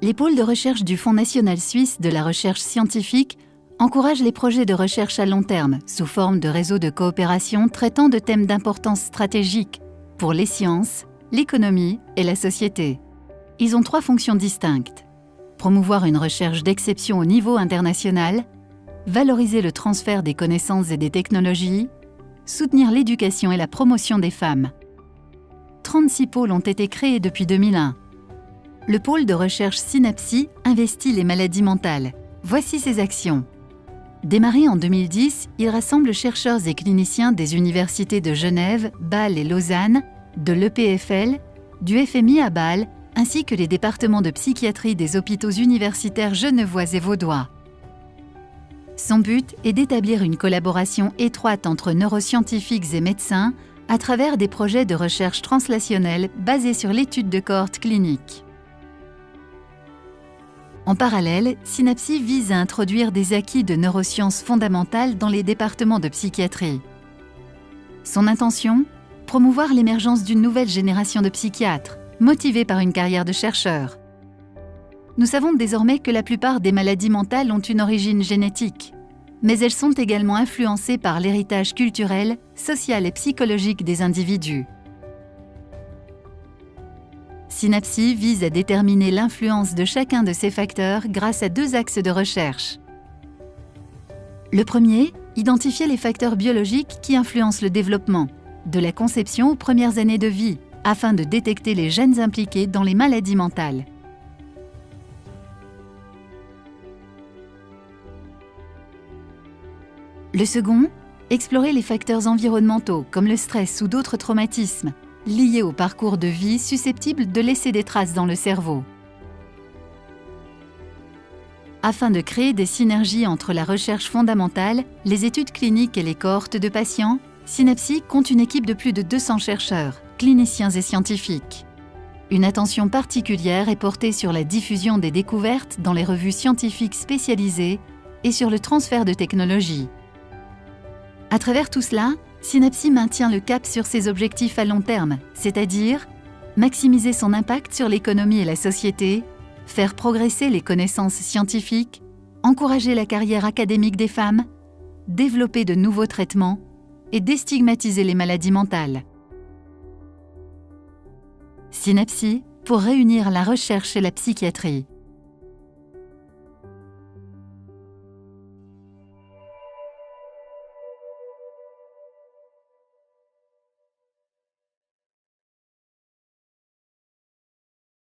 Les pôles de recherche du Fonds national suisse de la recherche scientifique encouragent les projets de recherche à long terme sous forme de réseaux de coopération traitant de thèmes d'importance stratégique pour les sciences, l'économie et la société. Ils ont 3 fonctions distinctes. Promouvoir une recherche d'exception au niveau international, valoriser le transfert des connaissances et des technologies, soutenir l'éducation et la promotion des femmes. 36 pôles ont été créés depuis 2001. Le pôle de recherche Synapsi investit les maladies mentales. Voici ses actions. Démarré en 2010, il rassemble chercheurs et cliniciens des universités de Genève, Bâle et Lausanne, de l'EPFL, du FMI à Bâle, ainsi que les départements de psychiatrie des hôpitaux universitaires genevois et vaudois. Son but est d'établir une collaboration étroite entre neuroscientifiques et médecins à travers des projets de recherche translationnelle basés sur l'étude de cohortes cliniques. En parallèle, Synapsi vise à introduire des acquis de neurosciences fondamentales dans les départements de psychiatrie. Son intention ? Promouvoir l'émergence d'une nouvelle génération de psychiatres, motivés par une carrière de chercheur. Nous savons désormais que la plupart des maladies mentales ont une origine génétique, mais elles sont également influencées par l'héritage culturel, social et psychologique des individus. Synapsi vise à déterminer l'influence de chacun de ces facteurs grâce à 2 axes de recherche. Le premier, identifier les facteurs biologiques qui influencent le développement, de la conception aux premières années de vie, afin de détecter les gènes impliqués dans les maladies mentales. Le second, explorer les facteurs environnementaux comme le stress ou d'autres traumatismes, liés au parcours de vie susceptibles de laisser des traces dans le cerveau. Afin de créer des synergies entre la recherche fondamentale, les études cliniques et les cohortes de patients, Synapsi compte une équipe de plus de 200 chercheurs, cliniciens et scientifiques. Une attention particulière est portée sur la diffusion des découvertes dans les revues scientifiques spécialisées et sur le transfert de technologies. À travers tout cela, Synapsi maintient le cap sur ses objectifs à long terme, c'est-à-dire maximiser son impact sur l'économie et la société, faire progresser les connaissances scientifiques, encourager la carrière académique des femmes, développer de nouveaux traitements et déstigmatiser les maladies mentales. Synapsi pour réunir la recherche et la psychiatrie.